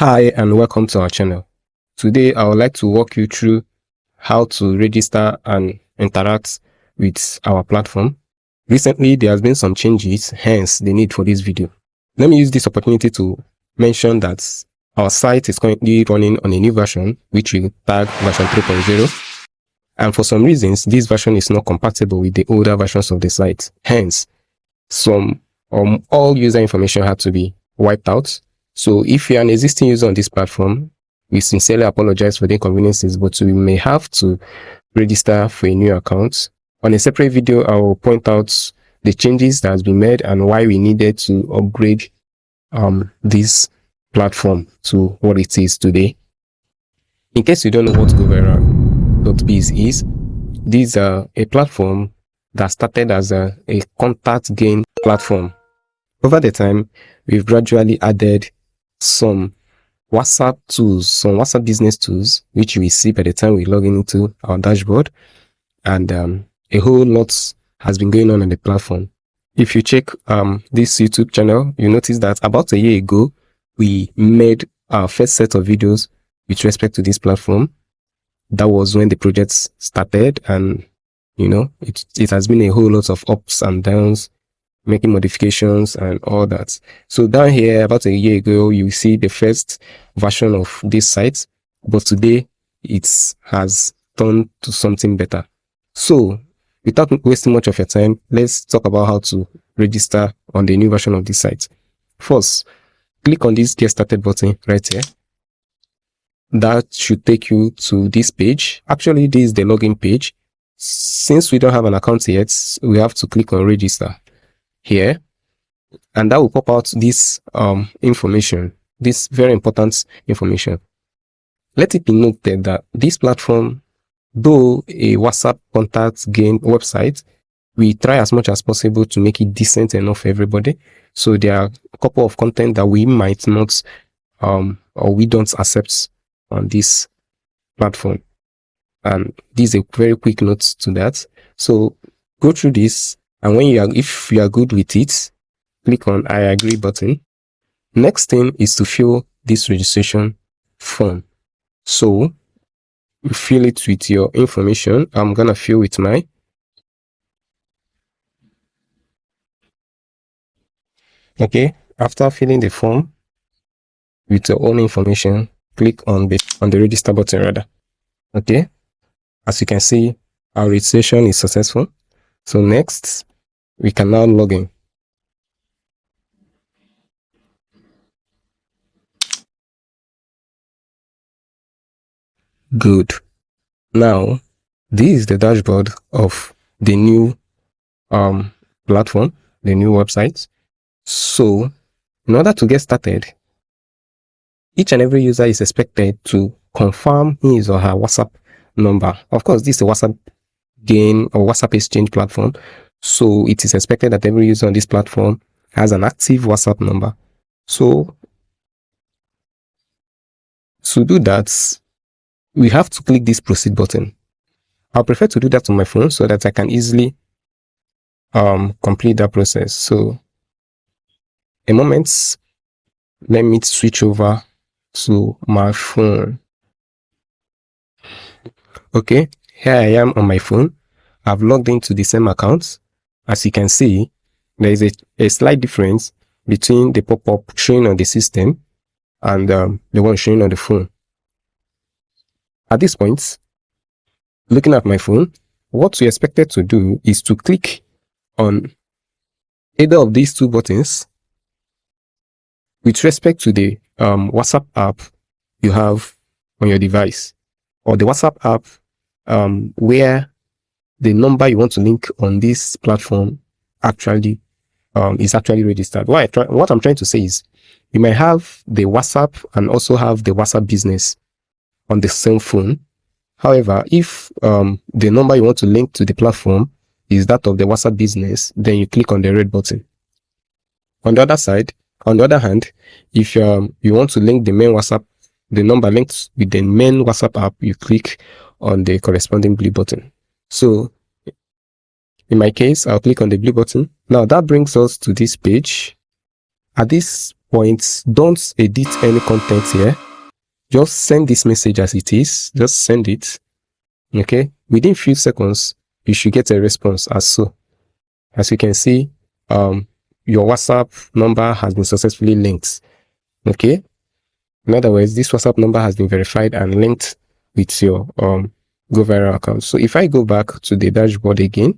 Hi and welcome to our channel. Today I would like to walk you through how to register and interact with our platform. Recently there has been some changes, hence the need for this video. Let me use this opportunity to mention that our site is currently running on a new version which we tag version 3.0, and for some reasons this version is not compatible with the older versions of the site. Hence all user information had to be wiped out. So if you're an existing user on this platform, we sincerely apologize for the inconveniences, but we may have to register for a new account. On a separate video, I will point out the changes that has been made and why we needed to upgrade this platform to what it is today. In case you don't know what GoViral.biz is, these are a platform that started as a contact gain platform. Over the time, we've gradually added some WhatsApp tools, some WhatsApp business tools, which we see by the time we log into our dashboard, and a whole lot has been going on the platform. If you check this YouTube channel, you notice that about a year ago, we made our first set of videos with respect to this platform. That was when the project started, and you know, it has been a whole lot of ups and downs, making modifications and all that. So down here, about a year ago, you see the first version of this site, but today it has turned to something better. So without wasting much of your time, let's talk about how to register on the new version of this site. First, click on this Get Started button right here. That should take you to this page. Actually, this is the login page. Since we don't have an account yet, we have to click on register here, and that will pop out this information, this very important information. Let it be noted that this platform, though a WhatsApp contact gain website, we try as much as possible to make it decent enough for everybody. So there are a couple of content that we might not or we don't accept on this platform, and this is a very quick note to that. So go through this, and if you are good with it, click on I agree button. Next thing is to fill this registration form. So you fill it with your information. I'm gonna fill with mine. Okay, after filling the form with your own information, click on the register button rather. Okay, as you can see, our registration is successful. So next, we can now log in. Good. Now, this is the dashboard of the new platform, the new website. So, in order to get started, each and every user is expected to confirm his or her WhatsApp number. Of course, this is a WhatsApp gain or WhatsApp exchange platform. So it is expected that every user on this platform has an active WhatsApp number. So to do that, we have to click this proceed button. I prefer to do that on my phone so that I can easily complete that process. So a moment, let me switch over to my phone. Okay, here I am on my phone. I've logged into the same account. As you can see, there is a slight difference between the pop-up showing on the system and the one showing on the phone. At this point, looking at my phone, what we expected to do is to click on either of these two buttons with respect to the WhatsApp app you have on your device, or the WhatsApp app where the number you want to link on this platform actually is actually registered. What I'm trying to say is, you might have the WhatsApp and also have the WhatsApp business on the same phone. However, if the number you want to link to the platform is that of the WhatsApp business, then you click on the red button. On the other hand, if you want to link the main WhatsApp, the number linked with the main WhatsApp app, you click on the corresponding blue button. So in my case, I'll click on the blue button. Now that brings us to this page. At this points. Don't edit any content here. Just send this message as it is. Just send it. Okay. Within few seconds, you should get a response as so. As you can see, your WhatsApp number has been successfully linked. Okay. In other words, this WhatsApp number has been verified and linked with your Go Viral account. So if I go back to the dashboard again,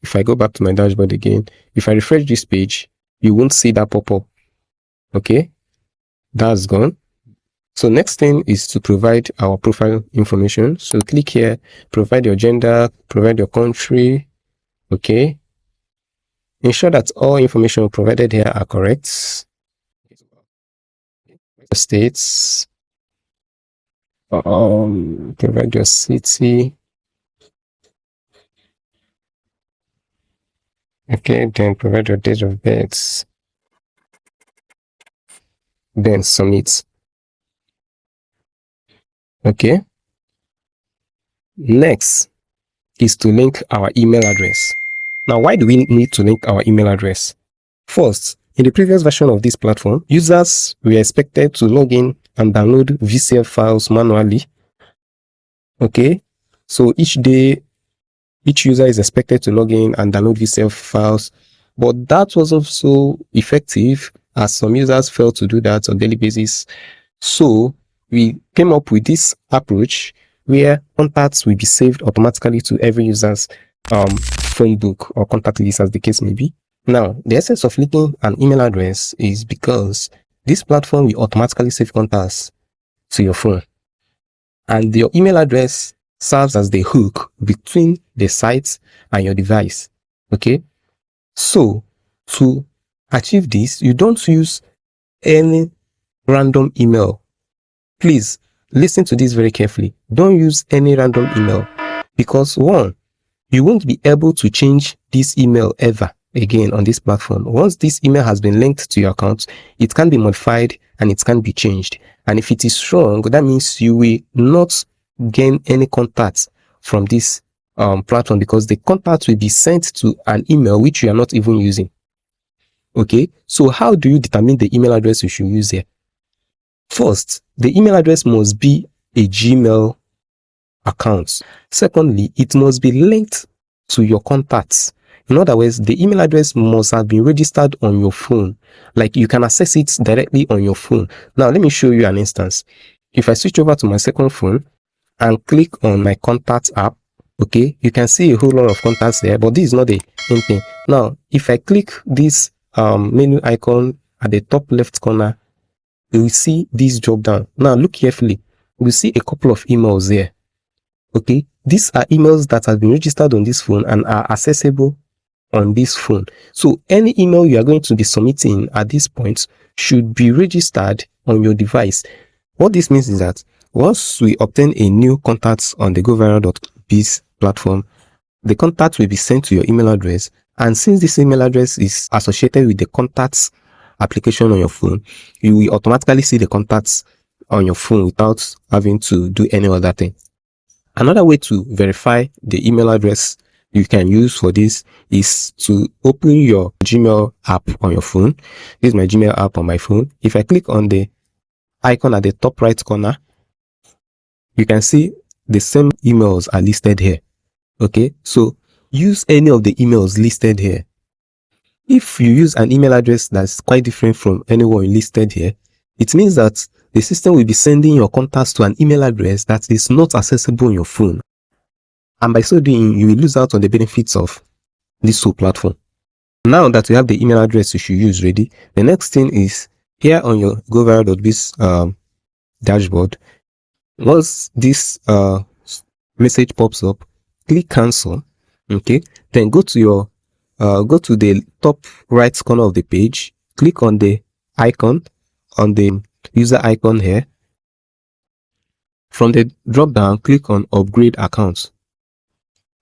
if I go back to my dashboard again, if I refresh this page, you won't see that pop up. Okay, that's gone. So next thing is to provide our profile information. So click here, provide your gender, provide your country. Okay, ensure that all information provided here are correct. States, provide your city. Okay, then provide your date of birth. Then submit. Okay. Next is to link our email address. Now, why do we need to link our email address? First, in the previous version of this platform, users were expected to log in and download VCF files manually. Okay. So each day, each user is expected to log in and download VCF files, but that wasn't so effective as some users failed to do that on a daily basis. So we came up with this approach where contacts will be saved automatically to every user's phone book or contact list, as the case may be. Now, the essence of linking an email address is because this platform will automatically save contacts to your phone, and your email address serves as the hook between the site and your device. Okay, so to achieve this, you don't use any random email. Please listen to this very carefully. Don't use any random email, because one, you won't be able to change this email ever again on this platform. Once this email has been linked to your account, it can be modified and it can be changed. And if it is wrong, that means you will not gain any contacts from this platform, because the contact will be sent to an email which you are not even using. Okay, so how do you determine the email address you should use here? First, the email address must be a Gmail account. Secondly, it must be linked to your contacts. In other words, the email address must have been registered on your phone. Like, you can access it directly on your phone. Now, let me show you an instance. If I switch over to my second phone and click on my contacts app, okay, you can see a whole lot of contacts there, but this is not the main thing. Now, if I click this menu icon at the top left corner, you will see this drop down. Now, look carefully. You will see a couple of emails there. Okay, these are emails that have been registered on this phone and are accessible on this phone. So any email you are going to be submitting at this point should be registered on your device. What this means is that once we obtain a new contact on the goviral.biz platform, the contact will be sent to your email address. And since this email address is associated with the contacts application on your phone, you will automatically see the contacts on your phone without having to do any other thing. Another way to verify the email address you can use for this is to open your Gmail app on your phone. This is my Gmail app on my phone. If I click on the icon at the top right corner, you can see the same emails are listed here. Okay, so use any of the emails listed here. If you use an email address that's quite different from anyone listed here, it means that the system will be sending your contacts to an email address that is not accessible on your phone. And by so doing, you will lose out on the benefits of this whole platform. Now that you have the email address you should use ready, the next thing is here on your goviral.biz dashboard. Once this message pops up, click cancel. Okay, then go to your go to the top right corner of the page, click on the icon, on the user icon here. From the drop down, click on upgrade accounts.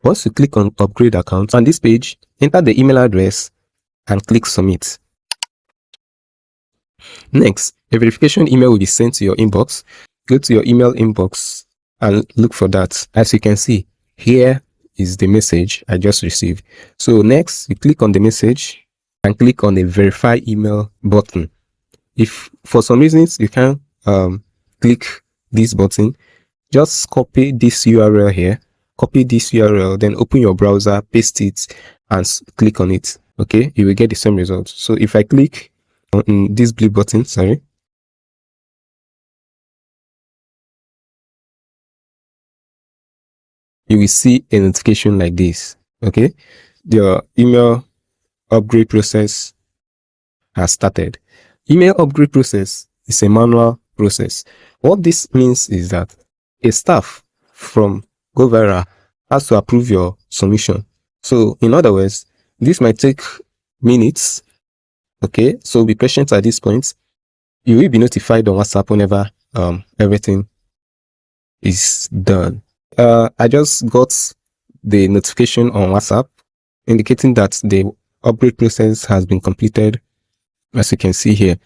Once you click on upgrade accounts on this page, enter the email address and click submit. Next, a verification email will be sent to your inbox. Go to your email inbox and look for that. As you can see, here is the message I just received. So next, you click on the message and click on the verify email button. If for some reasons you can't click this button, just copy this URL here, copy this URL, then open your browser, paste it, and click on it. Okay, you will get the same result. So if I click on this blue button, sorry, you will see a notification like this. Okay, your email upgrade process has started. Email upgrade process is a manual process. What this means is that a staff from GoViral has to approve your submission. So in other words, this might take minutes. Okay, so be patient at this point. You will be notified on WhatsApp whenever everything is done. I just got the notification on WhatsApp indicating that the upgrade process has been completed, as you can see here.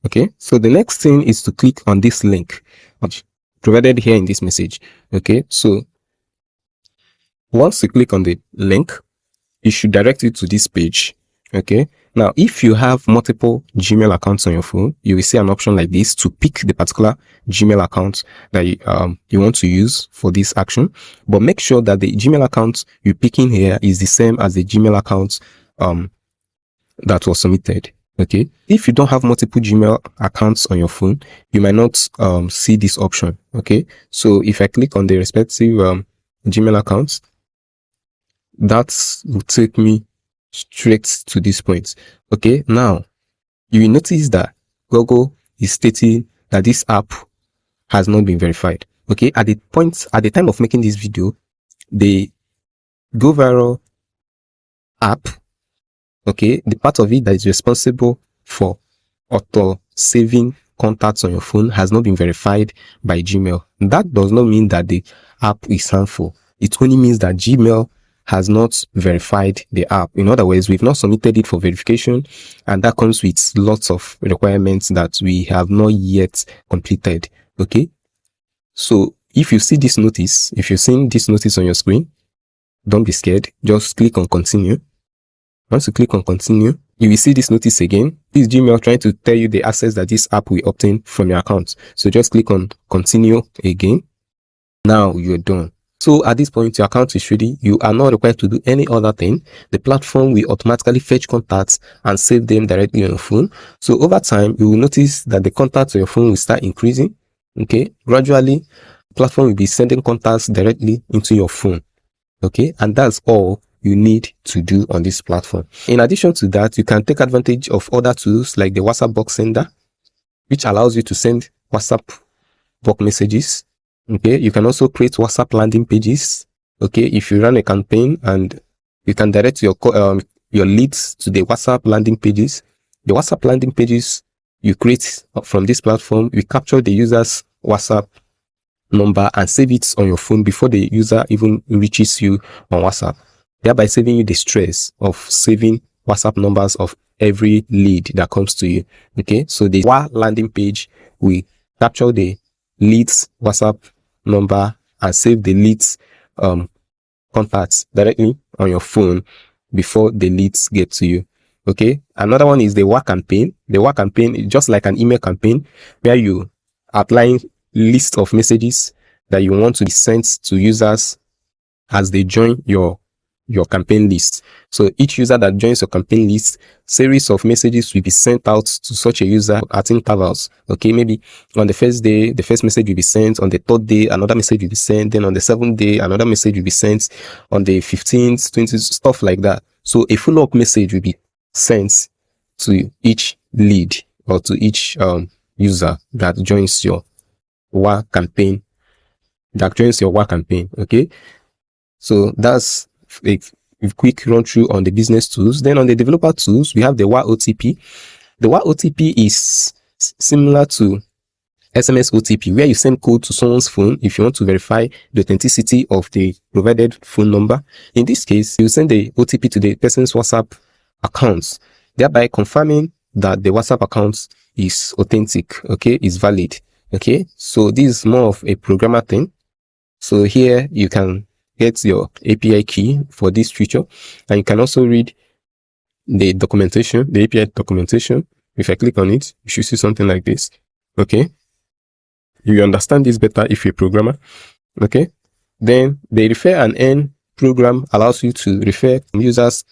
Okay, so the next thing is to click on this link provided here in this message. Okay, so once you click on the link, it should direct you to this page. Okay, now if you have multiple Gmail accounts on your phone, you will see an option like this to pick the particular Gmail account that you want to use for this action. But make sure that the Gmail account you're picking here is the same as the Gmail account that was submitted. Okay, if you don't have multiple Gmail accounts on your phone, you might not see this option. Okay, so if I click on the respective Gmail accounts, that will take me straight to this point. Okay, now you will notice that Google is stating that this app has not been verified. Okay, at the time of making this video, the GoViral app, okay, the part of it that is responsible for auto saving contacts on your phone has not been verified by Gmail. That does not mean that the app is harmful. It only means that Gmail has not verified the app. In other words, we've not submitted it for verification, and that comes with lots of requirements that we have not yet completed. Okay, so if you see this notice, if you're seeing this notice on your screen, don't be scared. Just click on continue. Once you click on continue, you will see this notice again. This Gmail trying to tell you the access that this app will obtain from your account. So just click on continue again. Now you're done. So at this point, your account is ready. You are not required to do any other thing. The platform will automatically fetch contacts and save them directly on your phone. So over time, you will notice that the contacts on your phone will start increasing. Okay, gradually, the platform will be sending contacts directly into your phone. Okay, and that's all you need to do on this platform. In addition to that, you can take advantage of other tools like the WhatsApp box sender, which allows you to send WhatsApp bulk messages. Okay, you can also create WhatsApp landing pages. Okay, if you run a campaign and you can direct your leads to the WhatsApp landing pages. The WhatsApp landing pages you create from this platform, you capture the user's WhatsApp number and save it on your phone before the user even reaches you on WhatsApp, thereby saving you the stress of saving WhatsApp numbers of every lead that comes to you. Okay, so the landing page, we capture the leads WhatsApp number and save the leads contacts directly on your phone before the leads get to you. Okay, another one is the WA campaign. The WA campaign is just like an email campaign where you applying list of messages that you want to be sent to users as they join your campaign list. So each user that joins your campaign list, series of messages will be sent out to such a user at intervals. Okay, maybe on the first day, the first message will be sent. On the third day, another message will be sent. Then on the seventh day, another message will be sent. On the 15th, 20th, stuff like that. So a follow-up message will be sent to each lead or to each user that joins your WA campaign. Okay, so that's a quick run through on the business tools. Then on the developer tools, we have the WA OTP. The WA OTP is similar to SMS OTP, where you send code to someone's phone if you want to verify the authenticity of the provided phone number. In this case, you send the OTP to the person's WhatsApp accounts, thereby confirming that the WhatsApp account is authentic, okay, is valid. Okay, so this is more of a programmer thing. So here you can get your API key for this feature, and you can also read the documentation, the API documentation. If I click on it, you should see something like this. Okay. You understand this better if you're a programmer. Okay. Then the refer and earn program allows you to refer users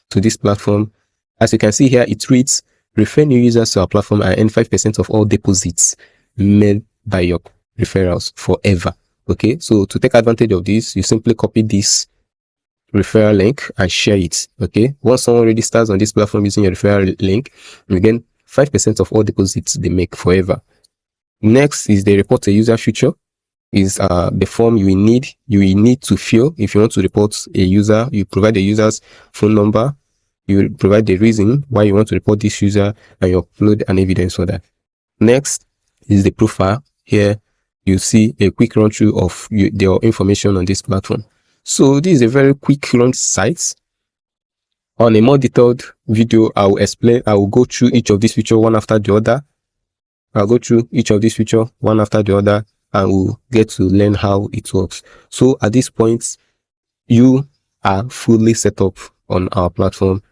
to this platform. As you can see here, it reads, refer new users to our platform and earn 5% of all deposits made by your referrals forever. Okay. So to take advantage of this, you simply copy this referral link and share it. Okay. Once someone registers on this platform using your referral link, you get 5% of all deposits they make forever. Next is the report a user feature. Is the form you will need to fill if you want to report a user. You provide the user's phone number, you provide the reason why you want to report this user, and you upload an evidence for that. Next is the profile. Here you see a quick run through of your information on this platform. So this is a very quick run site. On a more detailed video, I will go through each of these features one after the other. I'll go through each of these features one after the other, and we'll get to learn how it works. So at this point, you are fully set up on our platform,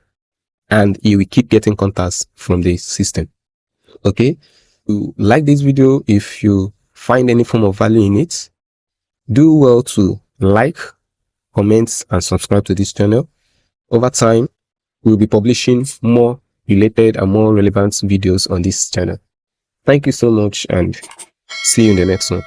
and you will keep getting contacts from the system. Okay. You like this video, if you find any form of value in it, do well to like, comment, and subscribe to this channel. Over time, we'll be publishing more related and more relevant videos on this channel. Thank you so much, and see you in the next one.